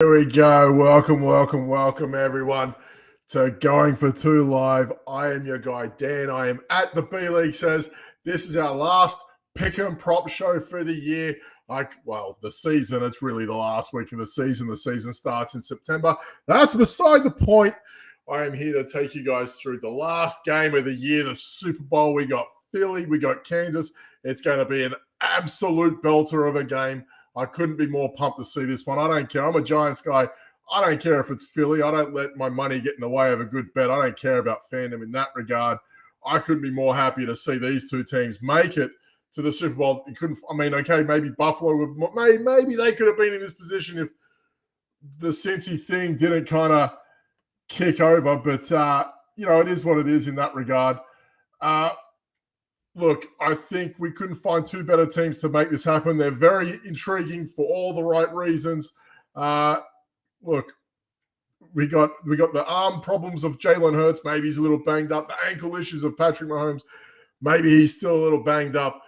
Here we go. Welcome, everyone, to Going for Two Live. I am your guy, Dan. I am at the B League Says. This is our last pick and prop show for the year. The season, it's really the last week of the season. The season starts in September. That's beside the point. I am here to take you guys through the last game of the year, the Super Bowl. We got Philly, we got Kansas. It's going to be an absolute belter of a game. I couldn't be more pumped to see this one. I don't care. I'm a Giants guy. I don't care if it's Philly. I don't let my money get in the way of a good bet. I don't care about fandom in that regard. I couldn't be more happy to see these two teams make it to the Super Bowl. Maybe Buffalo would, maybe they could have been in this position if the Cincy thing didn't kind of kick over. But, it is what it is in that regard. Look, I think we couldn't find two better teams to make this happen. They're very intriguing for all the right reasons. Look, we got the arm problems of Jalen Hurts. Maybe he's a little banged up. The ankle issues of Patrick Mahomes. Maybe he's still a little banged up.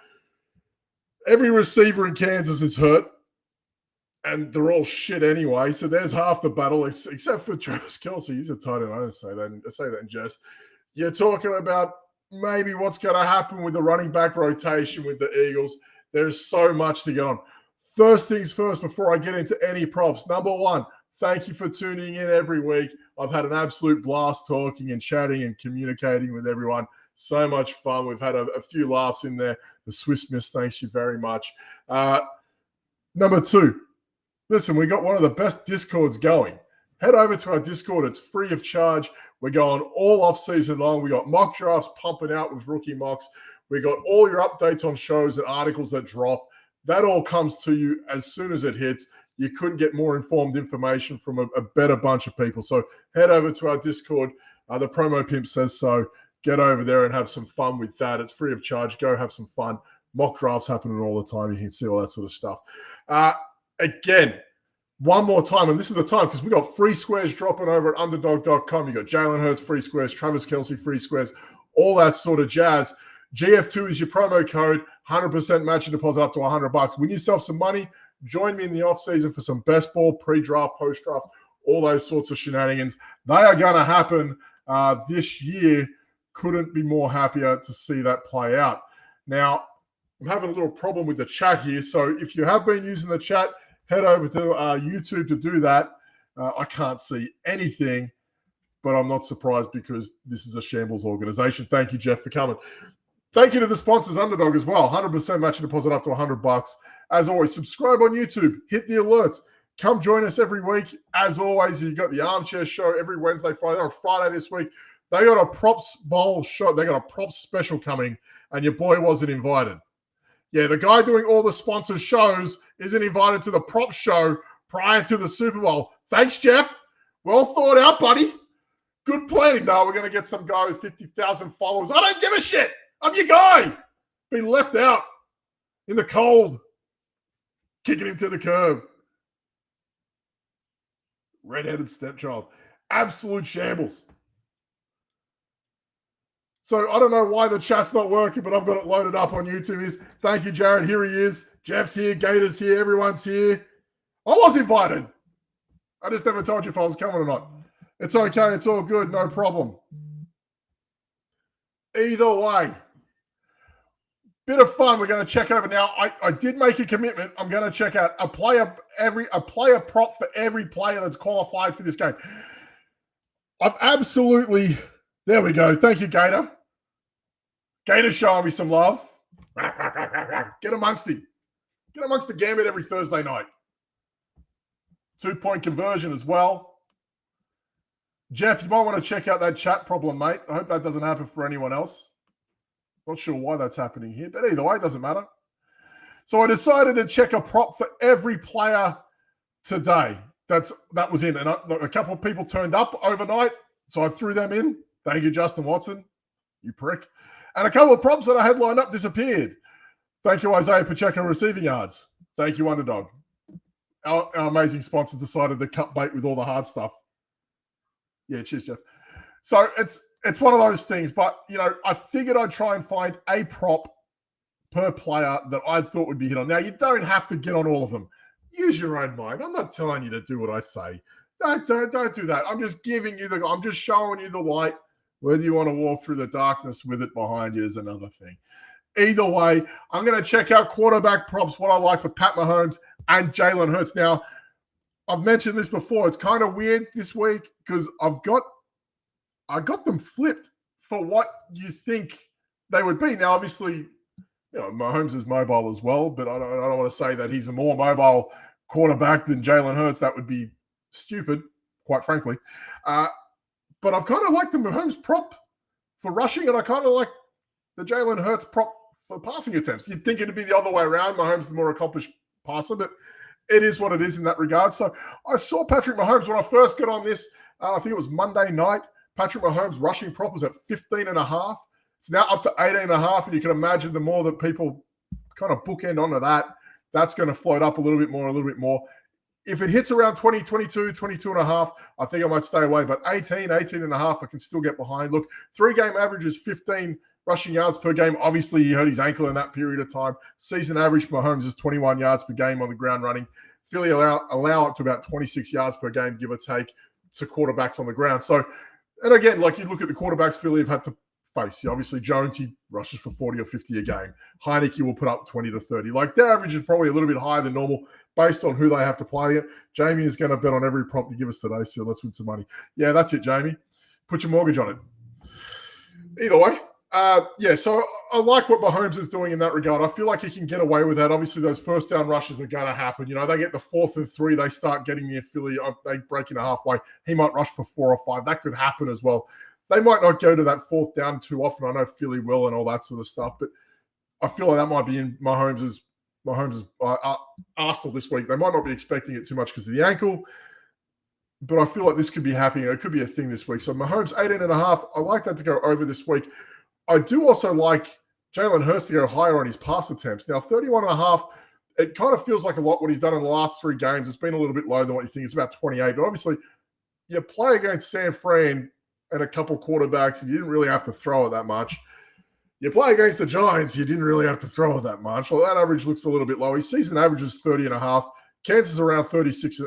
Every receiver in Kansas is hurt, and they're all shit anyway. So there's half the battle, except for Travis Kelce. He's a tight end. I don't say that. I say that in jest. You're talking about maybe what's going to happen with the running back rotation with the Eagles. There's so much to get on. First things first, before I get into any props. Number one, thank you for tuning in every week. I've had an absolute blast talking and chatting and communicating with everyone. So much fun. We've had a few laughs in there. The Swiss Miss, thanks you very much. Number two, listen, we got one of the best Discords going. Head over to our Discord. It's free of charge. We're going all off season long. We got mock drafts pumping out with rookie mocks. We got all your updates on shows and articles that drop. That all comes to you as soon as it hits. You couldn't get more informed information from a better bunch of people. So head over to our Discord. The promo pimp says so. Get over there and have some fun with that. It's free of charge. Go have some fun. Mock drafts happening all the time. You can see all that sort of stuff. Again, one more time, and this is the time because we got free squares dropping over at underdog.com. You got Jalen Hurts free squares, Travis Kelce free squares, all that sort of jazz. GF2 is your promo code, 100% matching deposit up to $100. Win yourself some money. Join me in the offseason for some best ball, pre-draft, post-draft, all those sorts of shenanigans. They are going to happen this year. Couldn't be more happier to see that play out. Now, I'm having a little problem with the chat here, so if you have been using the chat, head over to YouTube to do that. I can't see anything, but I'm not surprised because this is a shambles organization. Thank you, Jeff, for coming. Thank you to the sponsors, Underdog, as well. 100% matching deposit up to $100. As always, subscribe on YouTube. Hit the alerts. Come join us every week. As always, you've got the Armchair Show every Wednesday, Friday. On Friday this week, they got a props bowl show. They got a props special coming, and your boy wasn't invited. Yeah, the guy doing all the sponsored shows isn't invited to the prop show prior to the Super Bowl. Thanks, Jeff. Well thought out, buddy. Good planning. No, we're going to get some guy with 50,000 followers. I don't give a shit. I'm your guy. Been left out in the cold. Kicking him to the curb. Red-headed stepchild. Absolute shambles. So I don't know why the chat's not working, but I've got it loaded up on YouTube. Thank you, Jared. Here he is. Jeff's here. Gator's here. Everyone's here. I was invited. I just never told you if I was coming or not. It's okay. It's all good. No problem. Either way, bit of fun. We're going to check over now. I did make a commitment. I'm going to check out a player prop for every player that's qualified for this game. I've absolutely. There we go. Thank you, Gator. Gator's showing me some love. Get amongst him. Get amongst the gambit every Thursday night. 2-point conversion as well. Jeff, you might want to check out that chat problem, mate. I hope that doesn't happen for anyone else. Not sure why that's happening here, but either way, it doesn't matter. So I decided to check a prop for every player today. That was in. And a couple of people turned up overnight, so I threw them in. Thank you, Justin Watson, you prick. And a couple of props that I had lined up disappeared. Thank you, Isaiah Pacheco, receiving yards. Thank you, Underdog. Our amazing sponsor decided to cut bait with all the hard stuff. Yeah, cheers, Jeff. So it's one of those things, but, I figured I'd try and find a prop per player that I thought would be hit on. Now, you don't have to get on all of them. Use your own mind. I'm not telling you to do what I say. Don't do that. I'm just giving you I'm just showing you the light. Whether you want to walk through the darkness with it behind you is another thing. Either way, I'm going to check out quarterback props, what I like for Pat Mahomes and Jalen Hurts. Now, I've mentioned this before. It's kind of weird this week because I got them flipped for what you think they would be. Now, obviously, Mahomes is mobile as well, but I don't want to say that he's a more mobile quarterback than Jalen Hurts. That would be stupid, quite frankly. But I've kind of liked the Mahomes prop for rushing, and I kind of like the Jalen Hurts prop for passing attempts. You'd think it'd be the other way around. Mahomes the more accomplished passer, but it is what it is in that regard. So I saw Patrick Mahomes when I first got on this. I think it was Monday night. Patrick Mahomes rushing prop was at 15.5. It's now up to 18.5, and you can imagine the more that people kind of bookend onto that, that's going to float up a little bit more. If it hits around 20, 22, 22.5, I think I might stay away. But 18.5, I can still get behind. Look, 3-game average is 15 rushing yards per game. Obviously, he hurt his ankle in that period of time. Season average for Mahomes is 21 yards per game on the ground running. Philly allow up to about 26 yards per game, give or take, to quarterbacks on the ground. So, and again, like you look at the quarterbacks Philly have had to face. Obviously, Jones, he rushes for 40 or 50 a game. Heineke will put up 20 to 30. Like, their average is probably a little bit higher than normal based on who they have to play it. Jamie is going to bet on every prompt you give us today, so let's win some money. Yeah, that's it, Jamie. Put your mortgage on it. Either way, so I like what Mahomes is doing in that regard. I feel like he can get away with that. Obviously, those first down rushes are going to happen. They get the 4th and 3. They start getting near Philly. They break into halfway. He might rush for 4 or 5. That could happen as well. They might not go to that 4th down too often. I know Philly will and all that sort of stuff, but I feel like that might be in Mahomes' arsenal this week. They might not be expecting it too much because of the ankle, but I feel like this could be happening. It could be a thing this week. So Mahomes 18.5. I like that to go over this week. I do also like Jalen Hurts to go higher on his pass attempts. Now, 31.5, it kind of feels like a lot what he's done in the last 3 games. It's been a little bit lower than what you think. It's about 28. But obviously, you play against San Fran and a couple quarterbacks, and you didn't really have to throw it that much. You play against the Giants, you didn't really have to throw it that much. Well, that average looks a little bit low. His season average is 30.5. Kansas is around 36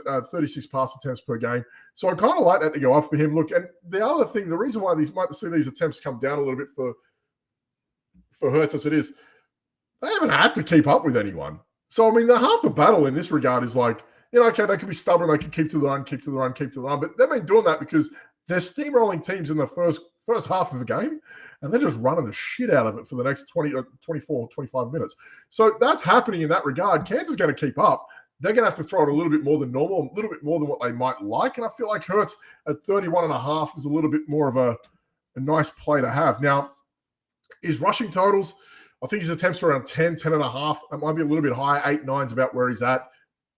pass attempts per game. So I kind of like that to go off for him. Look, and the other thing, the reason why these might see these attempts come down a little bit for Hurts as it is, they haven't had to keep up with anyone. So, I mean, half the battle in this regard is like, okay, they can be stubborn, they can keep to the run, but they've been doing that because they're steamrolling teams in the first half of the game, and they're just running the shit out of it for the next 24, 25 minutes. So that's happening in that regard. Kansas is going to keep up. They're going to have to throw it a little bit more than normal, a little bit more than what they might like. And I feel like Hurts at 31.5 is a little bit more of a nice play to have. Now, his rushing totals, I think his attempts are around 10.5. That might be a little bit higher. 8, 9 is about where he's at.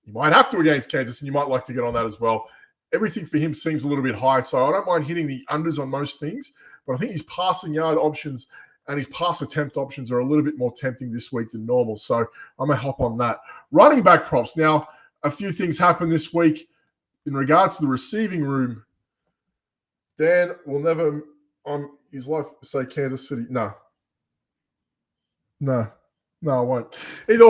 You might have to against Kansas, and you might like to get on that as well. Everything for him seems a little bit high, so I don't mind hitting the unders on most things, but I think his passing yard options and his pass attempt options are a little bit more tempting this week than normal, so I'm going to hop on that. Running back props. Now, a few things happened this week in regards to the receiving room. Dan will never on his life say Kansas City. No, I won't. Either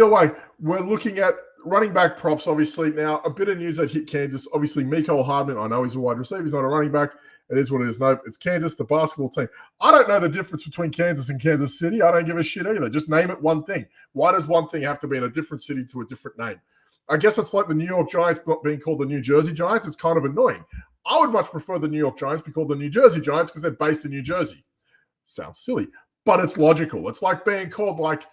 way, we're looking at running back props, obviously. Now, a bit of news that hit Kansas. Obviously, Mecole Hardman, I know he's a wide receiver. He's not a running back. It is what it is. No, it's Kansas, the basketball team. I don't know the difference between Kansas and Kansas City. I don't give a shit either. Just name it one thing. Why does one thing have to be in a different city to a different name? I guess it's like the New York Giants being called the New Jersey Giants. It's kind of annoying. I would much prefer the New York Giants be called the New Jersey Giants because they're based in New Jersey. Sounds silly, but it's logical. It's like being called the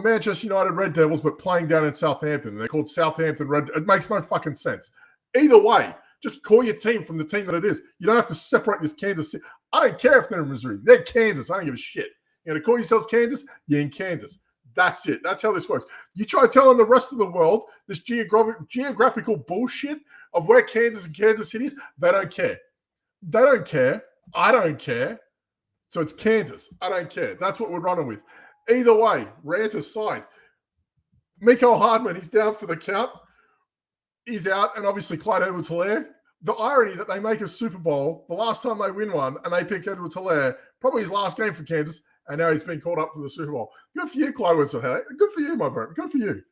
Manchester United Red Devils, but playing down in Southampton. They're called Southampton Red. It makes no fucking sense. Either way, just call your team from the team that it is. You don't have to separate this Kansas City. I don't care if they're in Missouri. They're Kansas. I don't give a shit. You're going to call yourselves Kansas? You're in Kansas. That's it. That's how this works. You try telling the rest of the world this geographical bullshit of where Kansas and Kansas City is, they don't care. They don't care. I don't care. So it's Kansas. I don't care. That's what we're running with. Either way, rant aside, Mecole Hardman, he's down for the count. He's out, and obviously Clyde Edwards-Helaire. The irony that they make a Super Bowl, the last time they win one, and they pick Edwards-Helaire, probably his last game for Kansas, and now he's been called up for the Super Bowl. Good for you, Clyde Edwards-Helaire. Good for you, my friend. Good for you.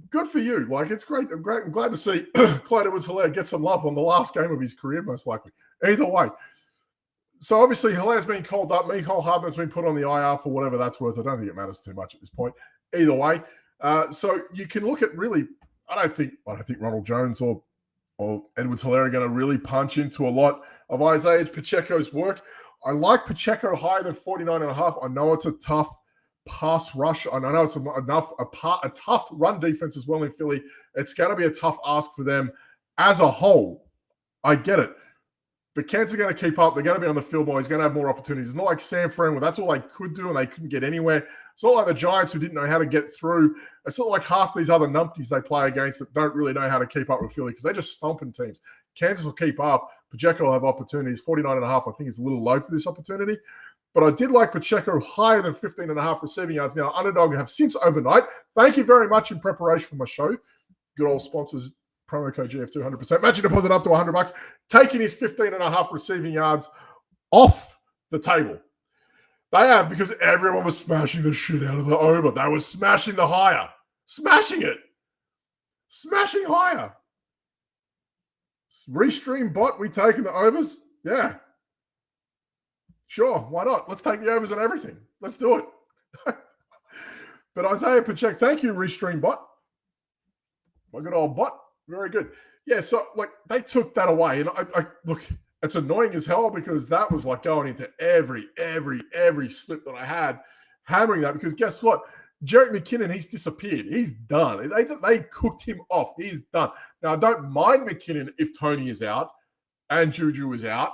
Good for you. Like, it's great. I'm glad to see Clyde Edwards-Helaire get some love on the last game of his career, most likely. Either way. So, obviously, Hilaire's been called up. Mecole Hardman's been put on the IR for whatever that's worth. I don't think it matters too much at this point. Either way. So, you can look at really, I don't think Ronald Jones or Edwards-Helaire are going to really punch into a lot of Isaiah Pacheco's work. I like Pacheco higher than 49.5. I know it's a tough pass rush. I know it's a tough run defense as well in Philly. It's going to be a tough ask for them as a whole. I get it. But Kansas are going to keep up. They're going to be on the field more. He's going to have more opportunities. It's not like San Fran where that's all they could do and they couldn't get anywhere. It's not like the Giants who didn't know how to get through. It's not like half these other numpties they play against that don't really know how to keep up with Philly because they're just stomping teams. Kansas will keep up. Pacheco will have opportunities. 49.5, I think, is a little low for this opportunity. But I did like Pacheco higher than 15.5 receiving yards. Now, Underdog have since overnight. Thank you very much in preparation for my show. Good old sponsors. Promo code GF2, 100%. Matching deposit up to $100. Taking his 15.5 receiving yards off the table. They have, because everyone was smashing the shit out of the over. They were smashing the higher. Smashing it. Smashing higher. Restream bot, we taking the overs? Yeah. Sure, why not? Let's take the overs on everything. Let's do it. But Isaiah Pacheco, thank you, Restream bot. My good old bot. Very good. Yeah, so like they took that away. And I look, it's annoying as hell because that was like going into every slip that I had, hammering that because guess what? Jerick McKinnon, he's disappeared. He's done. They cooked him off. He's done. Now, I don't mind McKinnon if Tony is out and Juju is out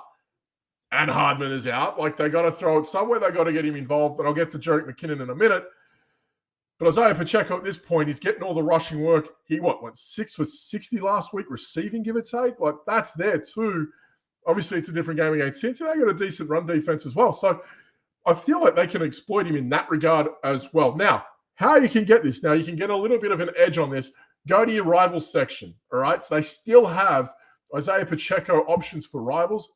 and Hardman is out. Like, they got to throw it somewhere. They got to get him involved. And I'll get to Jerick McKinnon in a minute. But Isaiah Pacheco at this point, he's getting all the rushing work. He went 6 for 60 last week receiving, give or take. Like, that's there too. Obviously, it's a different game against Cincinnati. They got a decent run defense as well. So I feel like they can exploit him in that regard as well. Now, how you can get this? Now, you can get a little bit of an edge on this. Go to your rivals section, all right? So they still have Isaiah Pacheco options for rivals,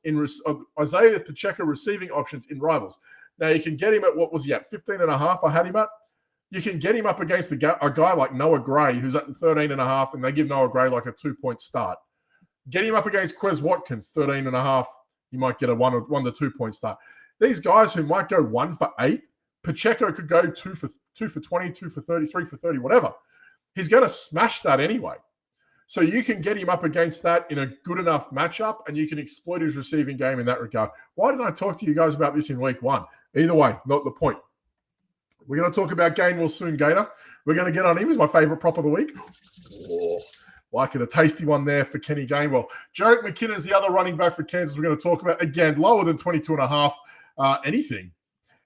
Isaiah Pacheco receiving options in rivals. Now, you can get him at, what was he at, 15.5 I had him at? You can get him up against a guy like Noah Gray, who's at 13.5, and they give Noah Gray like a 2-point start. Get him up against Quez Watkins, 13.5. You might get a 1 to 2 point start. These guys who might go 1 for 8, Pacheco could go 2 for 20, 2 for 30, 3 for 30, whatever. He's going to smash that anyway. So you can get him up against that in a good enough matchup, and you can exploit his receiving game in that regard. Why didn't I talk to you guys about this in week 1? Either way, not the point. We're going to talk about Gainwell soon, Gator. We're going to get on him. He's my favorite prop of the week. Oh, like it, a tasty one there for Kenny Gainwell. Jerick McKinnon is the other running back for Kansas we're going to talk about. Again, lower than 22.5.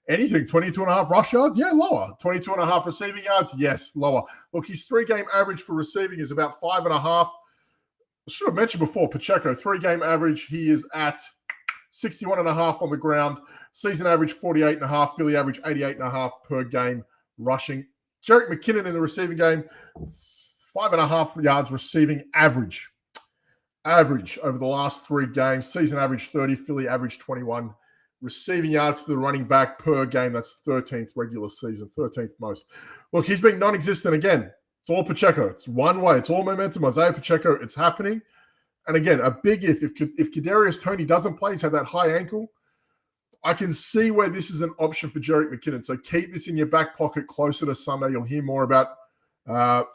Anything, 22.5 rush yards? Yeah, lower. 22.5 receiving yards? Yes, lower. Look, his 3-game average for receiving is about 5.5. I should have mentioned before, Pacheco, 3-game average, he is at 61.5 on the ground. Season average 48.5. Philly average 88.5 per game rushing. Jerick McKinnon in the receiving game, 5.5 yards receiving average. Average over the last 3 games. Season average 30. Philly average 21. Receiving yards to the running back per game. That's 13th regular season, 13th most. Look, he's been non-existent again. It's all Pacheco. It's one way. It's all momentum. Isaiah Pacheco, it's happening. And again, a big if Kadarius Toney doesn't play, he's had that high ankle, I can see where this is an option for Jerick McKinnon. So keep this in your back pocket closer to Sunday. You'll hear more about that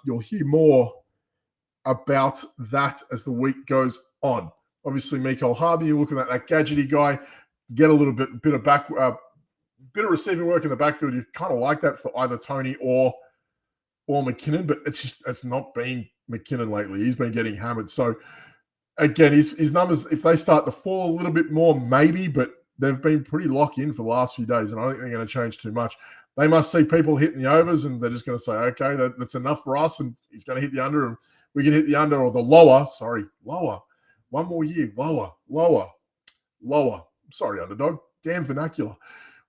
as the week goes on. Obviously, Mecole Hardman, you're looking at that gadgety guy, get a little bit of receiving work in the backfield. You kind of like that for either Toney or McKinnon, but it's not been McKinnon lately. He's been getting hammered. So again, his numbers, if they start to fall a little bit more, maybe, but they've been pretty locked in for the last few days, and I don't think they're going to change too much. They must see people hitting the overs, and they're just going to say, okay, that's enough for us, and he's going to hit the under, and we can hit the under or the lower. One more year. Lower. Sorry, underdog. Damn vernacular.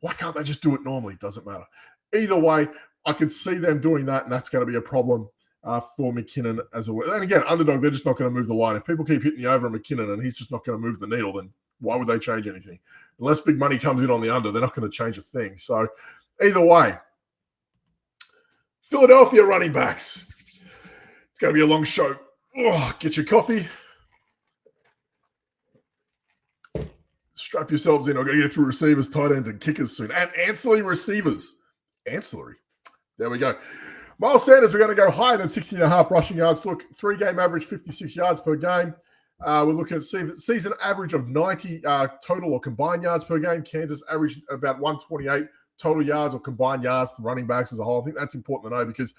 Why can't they just do it normally? Doesn't matter. Either way, I could see them doing that, and that's going to be a problem for McKinnon as well. And again, underdog, they're just not going to move the line. If people keep hitting the over on McKinnon and he's just not going to move the needle, then Why would they change anything? Unless big money comes in on the under, they're not going to change a thing. So either way, Philadelphia running backs. It's going to be a long show. Oh, get your coffee. Strap yourselves in. I'm going to get through receivers, tight ends, and kickers soon. And ancillary receivers. Ancillary. There we go. Miles Sanders, we're going to go higher than 60.5 rushing yards. Look, 3-game average, 56 yards per game. We're looking at season average of 90 total or combined yards per game. Kansas averaged about 128 total yards or combined yards to running backs as a whole. I think that's important to know because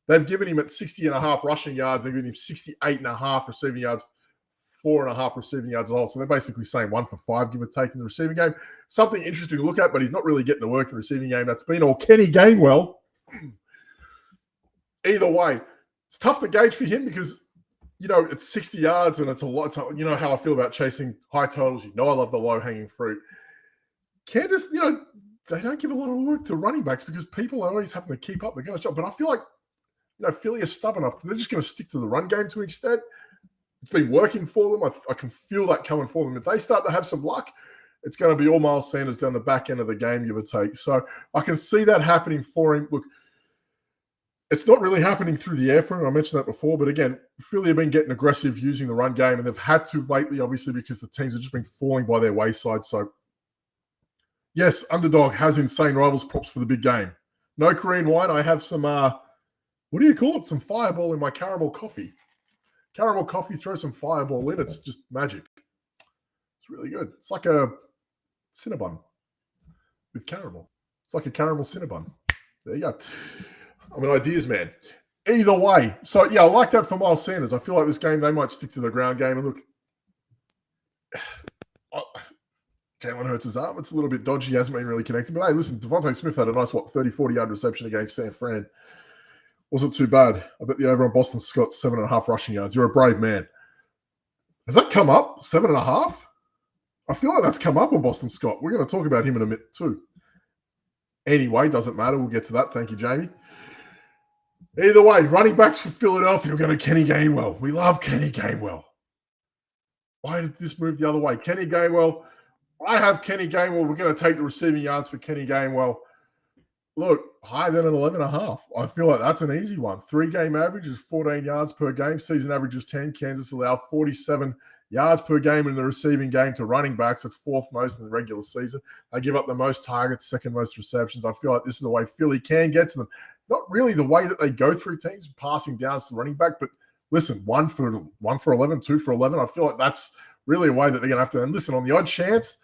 they've given him at 60.5 rushing yards. They've given him 68.5 receiving yards, 4.5 receiving yards as a whole. So they're basically saying 1 for 5, give or take, in the receiving game. Something interesting to look at, but he's not really getting the work in the receiving game. That's been all Kenny Gainwell. Either way, it's tough to gauge for him because, it's 60 yards and it's a lot of time. You know how I feel about chasing high totals. I love the low-hanging fruit. Kansas, they don't give a lot of work to running backs because people are always having to keep up. They're going to shot. But I feel like, Philly is stubborn enough. They're just going to stick to the run game to an extent. It's been working for them. I can feel that coming for them. If they start to have some luck, it's going to be all Miles Sanders down the back end of the game, give or take. So I can see that happening for him. Look, it's not really happening through the air for him. I mentioned that before. But again, Philly have been getting aggressive using the run game, and they've had to lately, obviously, because the teams have just been falling by their wayside. So, yes, Underdog has insane rivals props for the big game. No Korean wine. I have some, what do you call it? Some Fireball in my caramel coffee. Caramel coffee, throw some Fireball in. It's just magic. It's really good. It's like a Cinnabon with caramel. It's like a caramel Cinnabon. There you go. I'm an ideas man. Either way. So, yeah, I like that for Miles Sanders. I feel like this game, they might stick to the ground game. And look, Jalen Hurts' arm, it's a little bit dodgy. He hasn't been really connected. But, hey, listen, Devontae Smith had a nice, 30, 40-yard reception against San Fran. Wasn't too bad. I bet the over on Boston Scott's 7.5 rushing yards. You're a brave man. Has that come up? 7.5? I feel like that's come up on Boston Scott. We're going to talk about him in a minute too. Anyway, doesn't matter. We'll get to that. Thank you, Jamie. Either way, running backs for Philadelphia, we're going to Kenny Gainwell. We love Kenny Gainwell. Why did this move the other way? Kenny Gainwell. I have Kenny Gainwell. We're going to take the receiving yards for Kenny Gainwell. Look, higher than an 11.5. I feel like that's an easy one. 3-game average is 14 yards per game. Season average is 10. Kansas allowed 47 yards per game in the receiving game to running backs. That's 4th most in the regular season. They give up the most targets, 2nd most receptions. I feel like this is the way Philly can get to them. Not really the way that they go through teams, passing downs to running back, but listen, 1 for 11, 2 for 11. I feel like that's really a way that they're going to have to. And listen, on the odd chance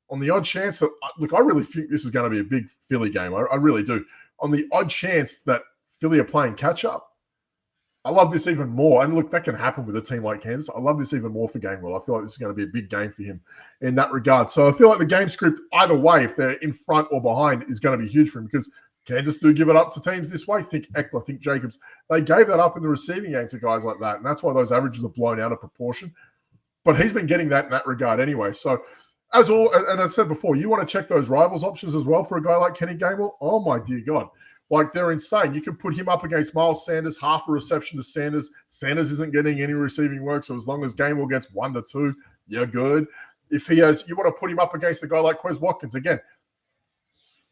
that, look, I really think this is going to be a big Philly game. I really do. On the odd chance that Philly are playing catch-up, I love this even more. And look, that can happen with a team like Kansas. I love this even more for Gainwell. I feel like this is going to be a big game for him in that regard. So I feel like the game script, either way, if they're in front or behind, is going to be huge for him because Kansas do give it up to teams this way. Think Eckler, think Jacobs. They gave that up in the receiving game to guys like that, and that's why those averages are blown out of proportion. But he's been getting that in that regard anyway. So, as I said before, you want to check those rivals options as well for a guy like Kenny Gainwell. Oh, my dear God. Like, they're insane. You can put him up against Miles Sanders, half a reception to Sanders. Sanders isn't getting any receiving work, so as long as Gainwell gets 1 to 2, you're good. If he has, you want to put him up against a guy like Quez Watkins. Again,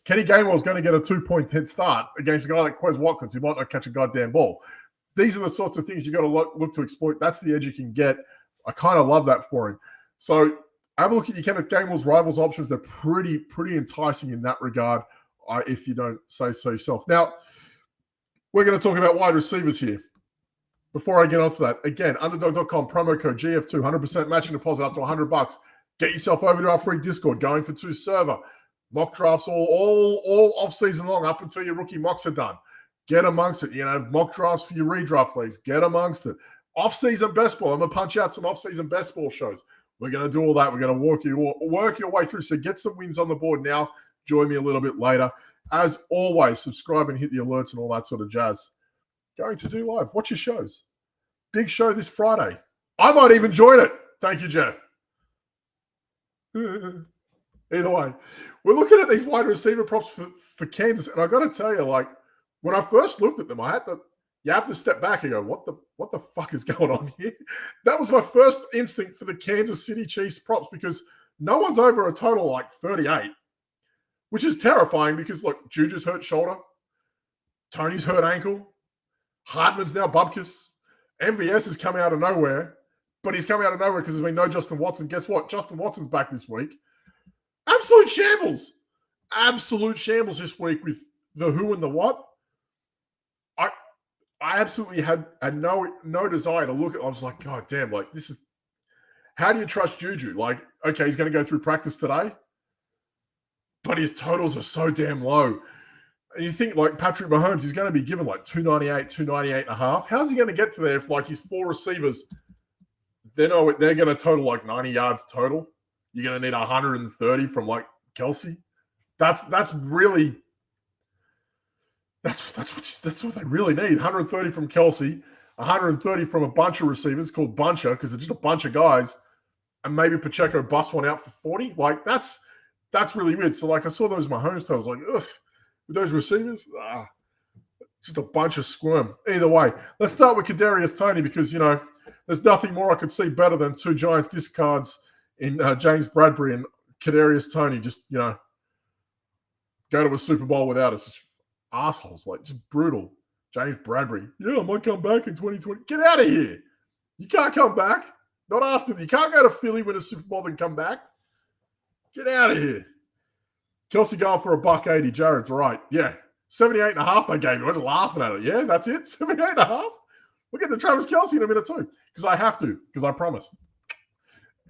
Kenny Gainwell's going to get a 2-point head start against a guy like Quez Watkins who might not catch a goddamn ball. These are the sorts of things you got to look to exploit. That's the edge you can get. I kind of love that for him. So have a look at your Kenneth Gainwell's rivals options. They're pretty enticing in that regard, if you don't say so yourself. Now, we're going to talk about wide receivers here. Before I get onto that, again, underdog.com, promo code GF2, 100% matching deposit up to $100. Get yourself over to our free Discord, Going for Two server. Mock drafts all off-season long up until your rookie mocks are done. Get amongst it. Mock drafts for your redraft leagues. Get amongst it. Off-season best ball. I'm going to punch out some off-season best ball shows. We're going to do all that. We're going to work your way through. So get some wins on the board now. Join me a little bit later. As always, subscribe and hit the alerts and all that sort of jazz. Going to do live. Watch your shows. Big show this Friday. I might even join it. Thank you, Jeff. Either way, we're looking at these wide receiver props for Kansas, and I got to tell you, like, when I first looked at them, you have to step back and go, what the fuck is going on here? That was my first instinct for the Kansas City Chiefs props because No one's over a total like 38, which is terrifying because, look, Juju's hurt shoulder. Tony's hurt ankle. Hardman's now bubkus. MVS has come out of nowhere, but he's coming out of nowhere because there's been no Justin Watson. Guess what? Justin Watson's back this week. Absolute shambles. Absolute shambles this week with the who and the what. I absolutely had no desire to look at it. I was like, God damn, like this is, how do you trust Juju? Like, okay, he's going to go through practice today, but his totals are so damn low. And you think like Patrick Mahomes, he's going to be given like 298, 298 and a half. How's he going to get to there if like his 4 receivers, they're going to total like 90 yards total? You're going to need 130 from like Kelsey. That's really, that's what they really need. 130 from Kelsey, 130 from a bunch of receivers called buncher because they're just a bunch of guys, and maybe Pacheco bust one out for 40. Like that's really weird. So like I saw those Mahomes totals, like ugh, with those receivers, just a bunch of squirm. Either way, let's start with Kadarius Toney because there's nothing more I could see better than 2 Giants discards in James Bradbury and Kadarius Toney. Just go to a Super Bowl without us. It's assholes, like just brutal. James Bradbury, I might come back in 2020. Get out of here! You can't come back. Not after. You can't go to Philly, win a Super Bowl, then come back. Get out of here. Kelsey going for $180. Jared's right. Yeah. 78.5 they gave you. I was laughing at it. Yeah, that's it. 78.5. We'll get to Travis Kelsey in a minute too. Because I have to. Because I promised.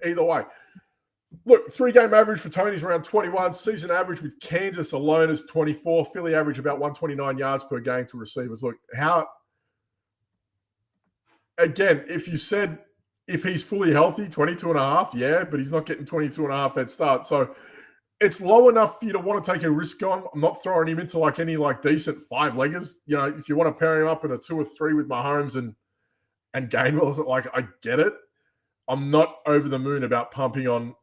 Either way. Look, 3-game average for Tony's around 21. Season average with Kansas alone is 24. Philly average about 129 yards per game to receivers. Look, again, if you said if he's fully healthy, 22.5, yeah, but he's not getting 22.5 head start. So it's low enough for you to want to take a risk on. I'm not throwing him into like any like decent 5-leggers. If you want to pair him up in a 2 or 3 with Mahomes and Gainwell, like I get it. I'm not over the moon about pumping on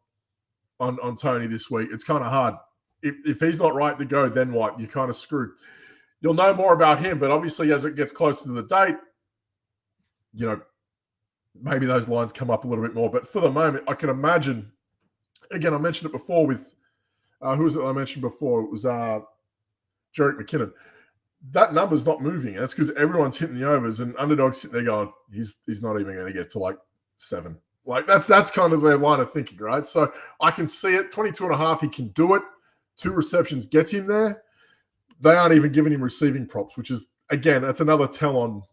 Tony this week. It's kind of hard. If he's not right to go, then what? You're kind of screwed. You'll know more about him, but obviously as it gets closer to the date, maybe those lines come up a little bit more. But for the moment, I can imagine, again, I mentioned it before with, who was it I mentioned before? It was Jerick McKinnon. That number's not moving. That's because everyone's hitting the overs and underdogs sitting there going, he's not even going to get to like 7. Like that's kind of their line of thinking, right? So I can see it. 22.5, he can do it. 2 receptions gets him there. They aren't even giving him receiving props, which is, again, that's another tell on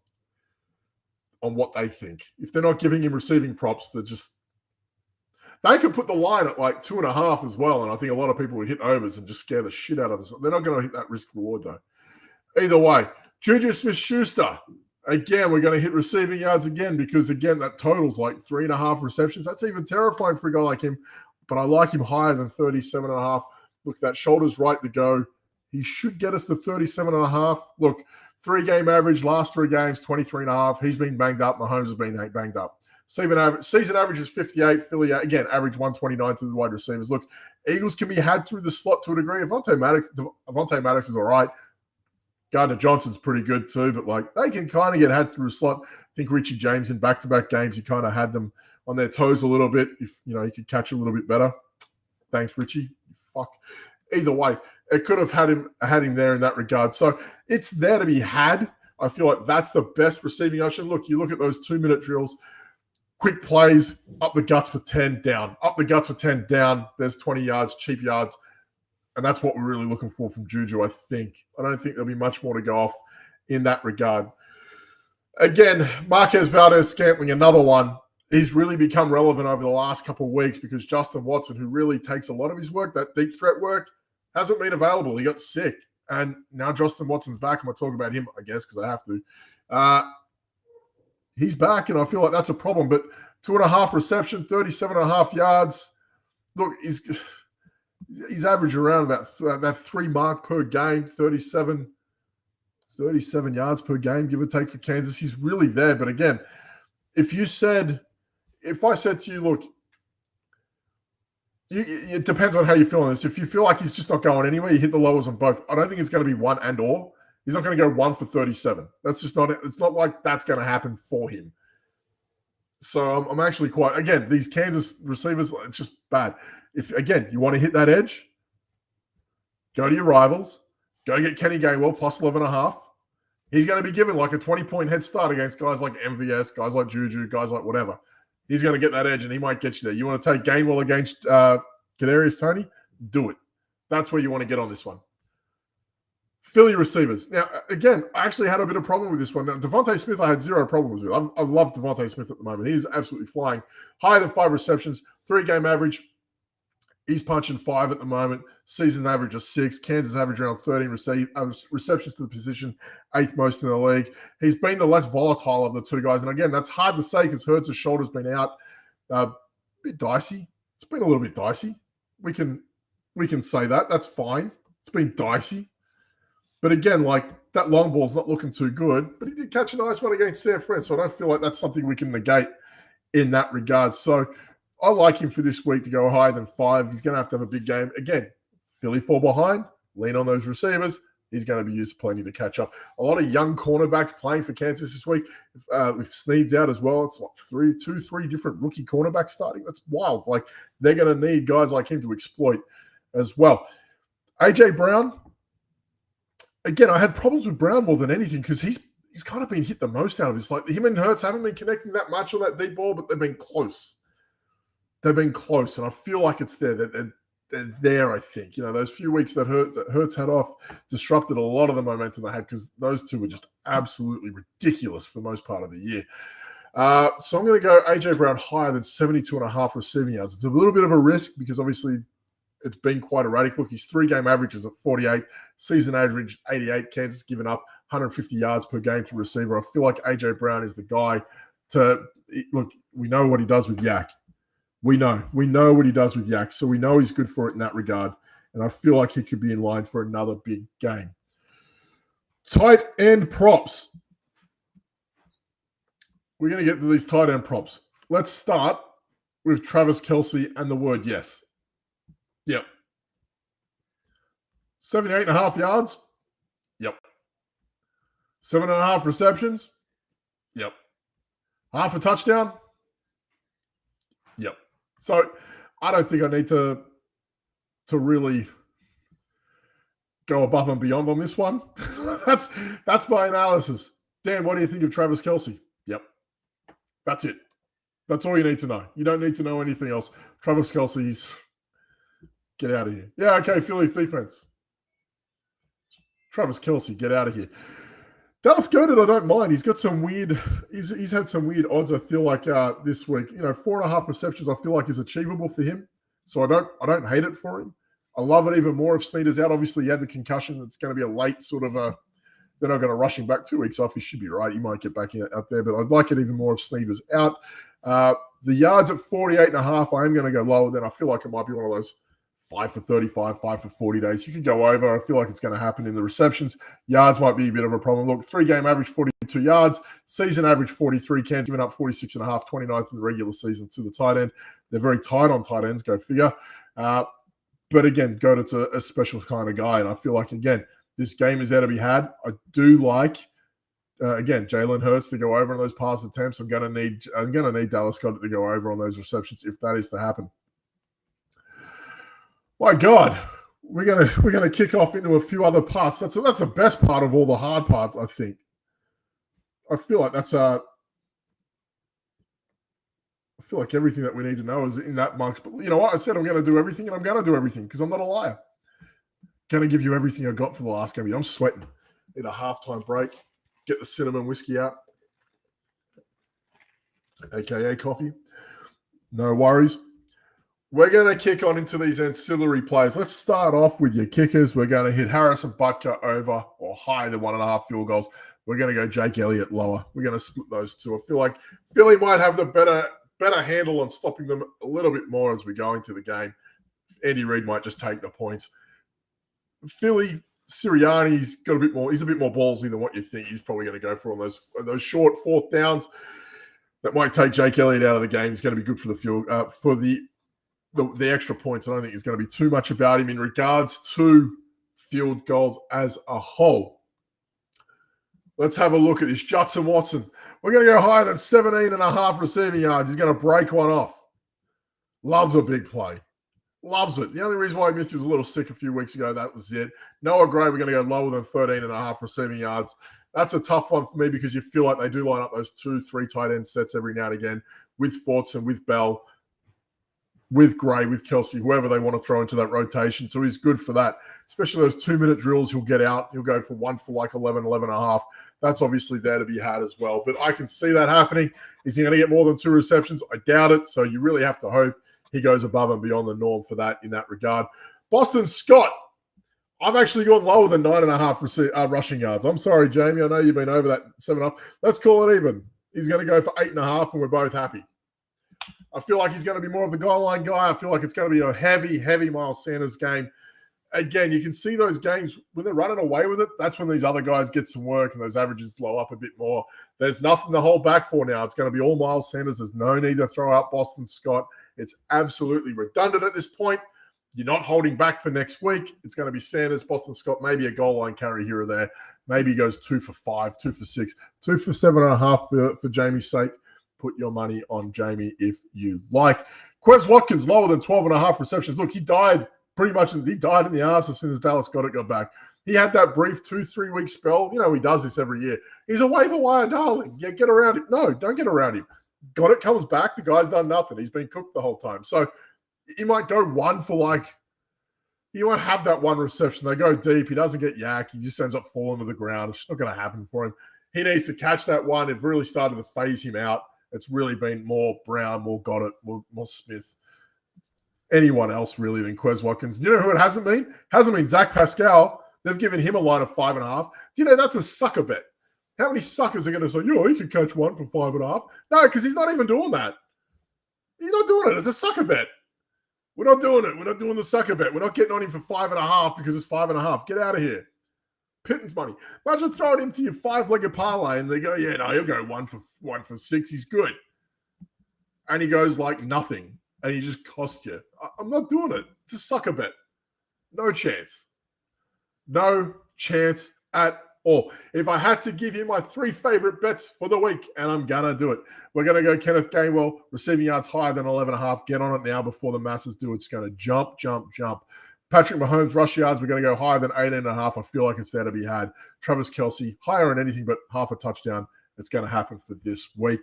what they think. If they're not giving him receiving props, they could put the line at like 2.5 as well. And I think a lot of people would hit overs and just scare the shit out of them. They're not going to hit that risk reward though. Either way, Juju Smith-Schuster. Again, we're going to hit receiving yards again because, again, that total's like 3.5 receptions. That's even terrifying for a guy like him, but I like him higher than 37.5. Look, that shoulder's right to go. He should get us to 37.5. Look, 3-game average, last 3 games, 23.5. He's been banged up. Mahomes has been banged up. Season average is 58. Philly, again, average 129 to the wide receivers. Look, Eagles can be had through the slot to a degree. Avonte Maddox is all right. Gardner Johnson's pretty good too, but like they can kind of get had through a slot. I think Richie James in back-to-back games, he kind of had them on their toes a little bit. If he could catch a little bit better. Thanks, Richie. Fuck. Either way, it could have had him there in that regard. So it's there to be had. I feel like that's the best receiving option. Look, you look at those 2-minute drills, quick plays, up the guts for 10, down. Up the guts for 10, down. There's 20 yards, cheap yards. And that's what we're really looking for from Juju, I think. I don't think there'll be much more to go off in that regard. Again, Marquez Valdez-Scantling, another one. He's really become relevant over the last couple of weeks because Justin Watson, who really takes a lot of his work, that deep threat work, hasn't been available. He got sick. And now Justin Watson's back. I'm going to talk about him, I guess, because I have to. He's back, and I feel like that's a problem. But 2.5 reception, 37.5 yards. Look, he's averaged around that 3 mark per game, 37 yards per game, give or take, for Kansas. He's really there. But again, if I said to you, look, it depends on how you feel on this. If you feel like he's just not going anywhere, you hit the lowers on both. I don't think it's going to be 1 and or. He's not going to go 1 for 37. That's just not it. It's not like that's going to happen for him. So I'm actually quite, again, these Kansas receivers, it's just bad. If, again, you want to hit that edge, go to your rivals, go get Kenny Gainwell plus 11.5. He's going to be given like a 20-point head start against guys like MVS, guys like Juju, guys like whatever. He's going to get that edge, and he might get you there. You want to take Gainwell against Kadarius Toney? Do it. That's where you want to get on this one. Philly receivers. Now, again, I actually had a bit of problem with this one. Now, Devontae Smith, I had zero problems with. I love Devontae Smith at the moment. He's absolutely flying. Higher than 5 receptions, 3-game average. He's punching 5 at the moment. Season average of 6. Kansas average around 13 receptions to the position, 8th most in the league. He's been the less volatile of the two guys. And again, that's hard to say because Hurts' shoulder's been out. A bit dicey. It's been a little bit dicey. We can say that. That's fine. It's been dicey. But again, like that long ball's not looking too good, but he did catch a nice one against San Fran. So I don't feel like that's something we can negate in that regard. So I like him for this week to go higher than 5. He's going to have a big game. Again, Philly fall behind, lean on those receivers. He's going to be used plenty to catch up. A lot of young cornerbacks playing for Kansas this week. With Snead's out as well, it's like 3 different rookie cornerbacks starting. That's wild. Like they're going to need guys like him to exploit as well. AJ Brown. Again, I had problems with Brown more than anything because he's kind of been hit the most out of this. Like him and Hurts haven't been connecting that much on that deep ball, but they've been close. They've been close, and I feel like it's there. They're there, I think. You know, those few weeks that Hurts had off disrupted a lot of the momentum they had because those two were just absolutely ridiculous for most part of the year. So I'm going to go A.J. Brown higher than 72.5 receiving yards. It's a little bit of a risk because obviously it's been quite erratic. Look, his 3-game averages at 48, season average 88. Kansas giving up 150 yards per game to receiver. I feel like A.J. Brown is the guy to – look, we know what he does with Yak. We know what he does with Yak, so we know he's good for it in that regard. And I feel like he could be in line for another big game. Tight end props. We're going to get to these tight end props. Let's start with Travis Kelce and the word yes. Yep. 78.5 yards? Yep. 7.5 receptions? Yep. Half a touchdown? Yep. So I don't think I need to really go above and beyond on this one. That's my analysis. Dan, what do you think of Travis Kelce? Yep. That's it. That's all you need to know. You don't need to know anything else. Travis Kelce's get out of here. Yeah, okay, Philly's defense. Travis Kelce, get out of here. Dallas Goedert, I don't mind. He's got some weird. He's had some weird odds. I feel like this week, 4.5 receptions. I feel like is achievable for him. So I don't hate it for him. I love it even more if Snead is out. Obviously, he had the concussion. It's going to be a late sort of a. They're not going to rush him back 2 weeks off. He should be right. He might get back out there, but I'd like it even more if Snead was out. The yards at 48.5. I am going to go lower. Then I feel like it might be one of those 5 for 35, 5 for 40 days. You could go over. I feel like it's going to happen in the receptions. Yards might be a bit of a problem. Look, 3-game average, 42 yards. Season average, 43. Kansas giving up 46.5, 29th in the regular season to the tight end. They're very tight on tight ends, go figure. But again, Goedert's a special kind of guy. And I feel like, again, this game is there to be had. I do like, again, Jalen Hurts to go over on those pass attempts. I'm going to need Dallas Goedert to go over on those receptions if that is to happen. My God, we're gonna kick off into a few other parts. That's the best part of all the hard parts, I think. I feel like I feel like everything that we need to know is in that box. But you know what? I said I'm going to do everything, and I'm going to do everything because I'm not a liar. Going to give you everything I got for the last game. I'm sweating. Need a halftime break. Get the cinnamon whiskey out, aka coffee. No worries. We're going to kick on into these ancillary plays. Let's start off with your kickers. We're going to hit Harrison Butker over or higher than 1.5 field goals. We're going to go Jake Elliott lower. We're going to split those two. I feel like Philly might have the better handle on stopping them a little bit more as we go into the game. Andy Reid might just take the points. Philly, Sirianni's got a bit more. He's a bit more ballsy than what you think. He's probably going to go for on those short fourth downs. That might take Jake Elliott out of the game. He's going to be good for the field for the extra points. I don't think there's going to be too much about him in regards to field goals as a whole. Let's have a look at this. Judson Watson. We're going to go higher than 17.5 receiving yards. He's going to break one off. Loves a big play. Loves it. The only reason why he missed, he was a little sick a few weeks ago. That was it. Noah Gray, we're going to go lower than 13.5 receiving yards. That's a tough one for me because you feel like they do line up those 2-3 tight end sets every now and again with Fortson, with Bell, with Gray, with Kelsey, whoever they want to throw into that rotation. So he's good for that. Especially those 2-minute drills he'll get out. He'll go for one for like 11, 11.5. That's obviously there to be had as well. But I can see that happening. Is he going to get more than 2 receptions? I doubt it. So you really have to hope he goes above and beyond the norm for that in that regard. Boston Scott. I've actually gone lower than 9.5 rushing yards. I'm sorry, Jamie. I know you've been over that 7.5. Let's call it even. He's going to go for 8.5, and we're both happy. I feel like he's going to be more of the goal line guy. I feel like it's going to be a heavy Miles Sanders game. Again, you can see those games when they're running away with it. That's when these other guys get some work and those averages blow up a bit more. There's nothing to hold back for now. It's going to be all Miles Sanders. There's no need to throw out Boston Scott. It's absolutely redundant at this point. You're not holding back for next week. It's going to be Sanders, Boston Scott, maybe a goal line carry here or there. Maybe he goes 2 for 5, 2 for 6, 2 for 7.5 for Jamie's sake. Put your money on Jamie if you like. Quez Watkins, lower than 12.5 receptions. Look, he died pretty much. He died in the arse as soon as Dallas Goedert got back. He had that brief 2-3 week spell. You know, he does this every year. He's a waiver wire darling. Yeah, get around him. No, don't get around him. Goedert comes back. The guy's done nothing. He's been cooked the whole time. So he might go one for like, he won't have that one reception. They go deep. He doesn't get yak. He just ends up falling to the ground. It's not going to happen for him. He needs to catch that one. It really started to phase him out. It's really been more Brown, more Goddard, more Smith, anyone else really than Quez Watkins. You know who it hasn't been? Hasn't been Zach Pascal. They've given him a line of 5.5. Do you know that's a sucker bet? How many suckers are going to say, yo, he could catch one for 5.5? No, because he's not even doing that. He's not doing it. It's a sucker bet. We're not doing it. We're not doing the sucker bet. We're not getting on him for 5.5 because it's 5.5. Get out of here. Pittance money. Imagine throwing him to your 5-legged parlay and they go, yeah, no, he'll go 1 for 6. He's good. And he goes like nothing. And he just cost you. I'm not doing it. It's a sucker bet. No chance. No chance at all. If I had to give you my 3 favorite bets for the week, and I'm going to do it, we're going to go Kenneth Gainwell, receiving yards higher than 11.5. Get on it now before the masses do. It's going to jump. Patrick Mahomes, rush yards, we're going to go higher than 18.5. I feel like it's there to be had. Travis Kelce, higher on anything but half a touchdown. It's going to happen for this week.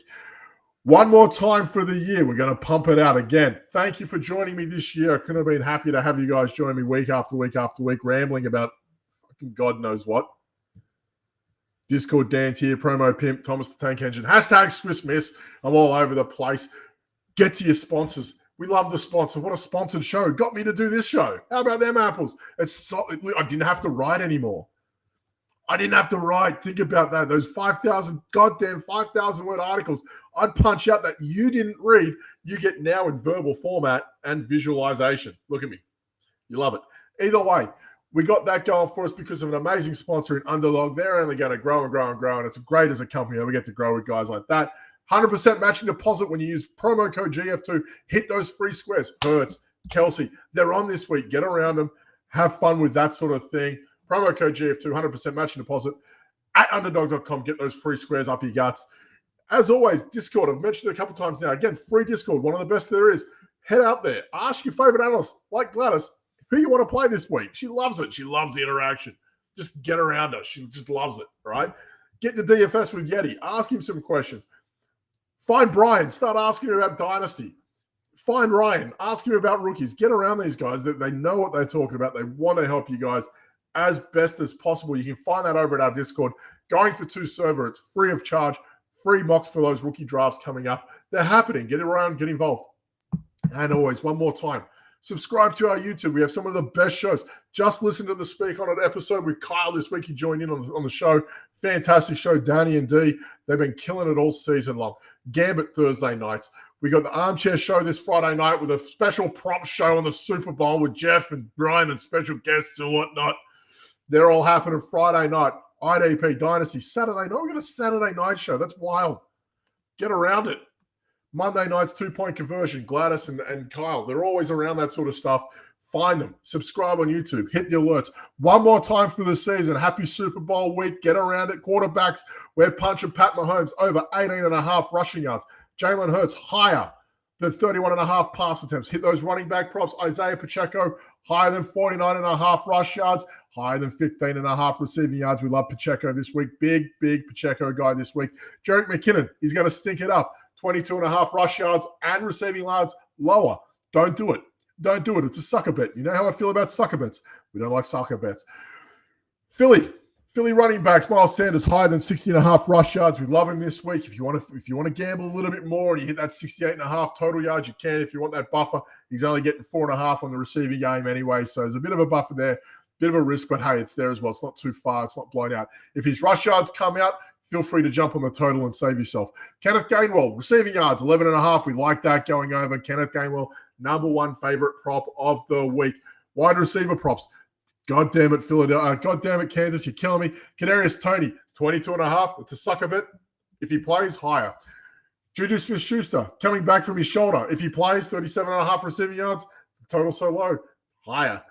One more time for the year. We're going to pump it out again. Thank you for joining me this year. I couldn't have been happier to have you guys join me week after week after week, rambling about fucking God knows what. Discord dance here, promo pimp, Thomas the Tank Engine, hashtag Swiss Miss. I'm all over the place. Get to your sponsors. We love the sponsor. What a sponsored show. Got me to do this show. How about them apples? I didn't have to write anymore. I didn't have to write. Think about that. Those 5,000 word articles I'd punch out that you didn't read, you get now in verbal format and visualization. Look at me. You love it. Either way, we got that going for us because of an amazing sponsor in Underdog. They're only going to grow and grow and grow, and it's great as a company that we get to grow with guys like that. 100% matching deposit when you use promo code GF2. Hit those free squares. Hurts, Kelsey, they're on this week. Get around them. Have fun with that sort of thing. Promo code GF2, 100% matching deposit at underdog.com. Get those free squares up your guts. As always, Discord. I've mentioned it a couple times now. Again, free Discord, one of the best there is. Head out there. Ask your favorite analyst, like Gladys, who you want to play this week. She loves it. She loves the interaction. Just get around her. She just loves it, right? Get the DFS with Yeti. Ask him some questions. Find Brian. Start asking him about Dynasty. Find Ryan. Ask him about rookies. Get around these guys. They know what they're talking about. They want to help you guys as best as possible. You can find that over at our Discord. Going for 2 server. It's free of charge. Free mocks for those rookie drafts coming up. They're happening. Get around. Get involved. And always, one more time, subscribe to our YouTube. We have some of the best shows. Just listen to the Speak On It episode with Kyle this week. He joined in on the show. Fantastic show. Danny and Dee. They've been killing it all season long. Gambit Thursday nights. We got the Armchair Show this Friday night with a special prop show on the Super Bowl with Jeff and Brian and special guests and whatnot. They're all happening Friday night. IDP Dynasty Saturday night. We got a Saturday night show. That's wild. Get around it. Monday night's 2-point conversion. Gladys and Kyle. They're always around that sort of stuff. find them. Subscribe on YouTube. Hit the alerts. One more time for the season. Happy Super Bowl week. Get around it. Quarterbacks. We're punching Pat Mahomes over 18.5 rushing yards. Jalen Hurts higher than 31.5 pass attempts. Hit those running back props. Isaiah Pacheco higher than 49.5 rush yards. Higher than 15.5 receiving yards. We love Pacheco this week. Big Pacheco guy this week. Jerick McKinnon, he's going to stink it up. 22.5 rush yards and receiving yards lower. Don't do it. Don't do it. It's a sucker bet. You know how I feel about sucker bets. We don't like sucker bets. Philly running backs. Miles Sanders higher than 60.5 rush yards. We love him this week. If you want to gamble a little bit more and you hit that 68.5 total yards, you can. If you want that buffer, he's only getting 4.5 on the receiving game anyway. So there's a bit of a buffer there, bit of a risk, but hey, it's there as well. It's not too far. It's not blown out. If his rush yards come out, feel free to jump on the total and save yourself. Kenneth Gainwell, receiving yards, 11.5. We like that going over. Kenneth Gainwell, number one favorite prop of the week. Wide receiver props. God damn it, Philadelphia. God damn it, Kansas. You're killing me. Kadarius Toney, 22.5. It's a sucker bet. If he plays, higher. Juju Smith-Schuster, coming back from his shoulder. If he plays, 37.5 receiving yards. Total so low. Higher.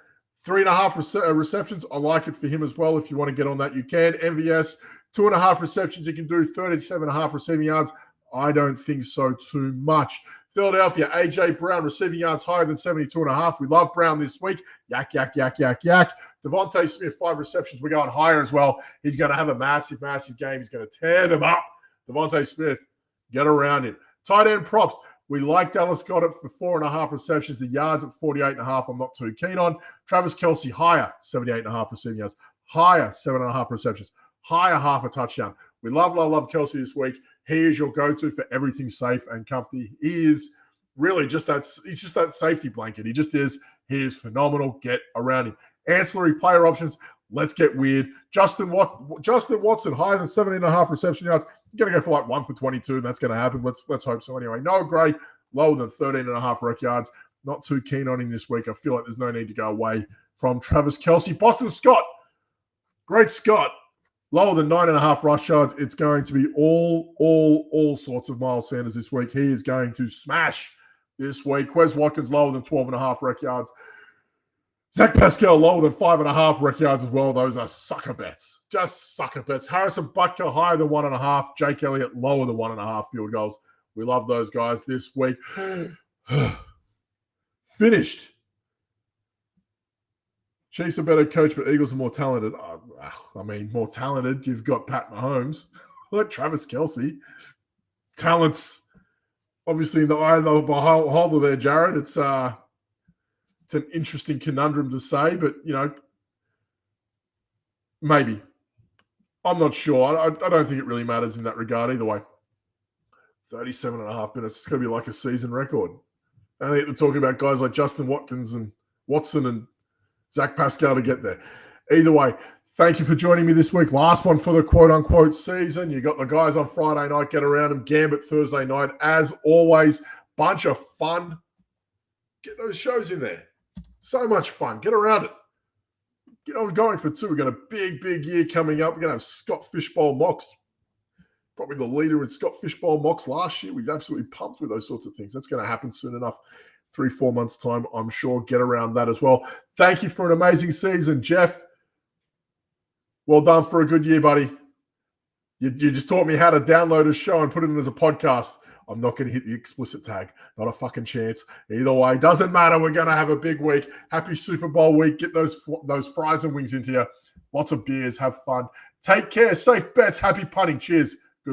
3.5 receptions. I like it for him as well. If you want to get on that, you can. MVS, 2.5 receptions. You can do 37.5 receiving yards. I don't think so too much. Philadelphia, A.J. Brown, receiving yards higher than 72.5. We love Brown this week. Yak. Devontae Smith, 5 receptions. We're going higher as well. He's going to have a massive game. He's going to tear them up. Devontae Smith, get around him. Tight end props. We like Dallas Goedert for 4.5 receptions. The yards at 48.5, I'm not too keen on. Travis Kelce, higher, 78.5 receiving yards. Higher, 7.5 receptions. Higher, half a touchdown. We love Kelce this week. He is your go-to for everything safe and comfy. He is really he's just that safety blanket. He just is. He is phenomenal. Get around him. Ancillary player options. Let's get weird. Justin Watson, higher than 17.5 reception yards. You're going to go for like 1 for 22. That's going to happen. Let's hope so anyway. Noah Gray, lower than 13.5 rec yards. Not too keen on him this week. I feel like there's no need to go away from Travis Kelce. Boston Scott, great Scott. Lower than 9.5 rush yards. It's going to be all sorts of Miles Sanders this week. He is going to smash this week. Quez Watkins lower than 12.5 rec yards. Zach Pascal lower than 5.5 rec yards as well. Those are sucker bets. Just sucker bets. Harrison Butker higher than 1.5. Jake Elliott lower than 1.5 field goals. We love those guys this week. Finished. Chiefs are better coach, but Eagles are more talented. I mean, more talented. You've got Pat Mahomes, like Travis Kelce. Talent's obviously in the eye of the beholder there, Jared. It's an interesting conundrum to say, but, maybe. I'm not sure. I don't think it really matters in that regard either way. 37.5 minutes. It's going to be like a season record. I think they're talking about guys like Justin Watkins and Watson and Zach Pascal to get there. Either way, thank you for joining me this week. Last one for the quote-unquote season. You got the guys on Friday night. Get around them. Gambit Thursday night. As always, bunch of fun. Get those shows in there. So much fun. Get around it. We're going for 2. We've got a big year coming up. We're going to have Scott Fishbowl mocks. Probably the leader in Scott Fishbowl mocks last year. We've absolutely pumped with those sorts of things. That's going to happen soon enough. 3-4 months' time, I'm sure. Get around that as well. Thank you for an amazing season, Jeff. Well done for a good year, buddy. You just taught me how to download a show and put it in as a podcast. I'm not going to hit the explicit tag. Not a fucking chance. Either way, doesn't matter. We're going to have a big week. Happy Super Bowl week. Get those fries and wings into you. Lots of beers. Have fun. Take care. Safe bets. Happy punting. Cheers.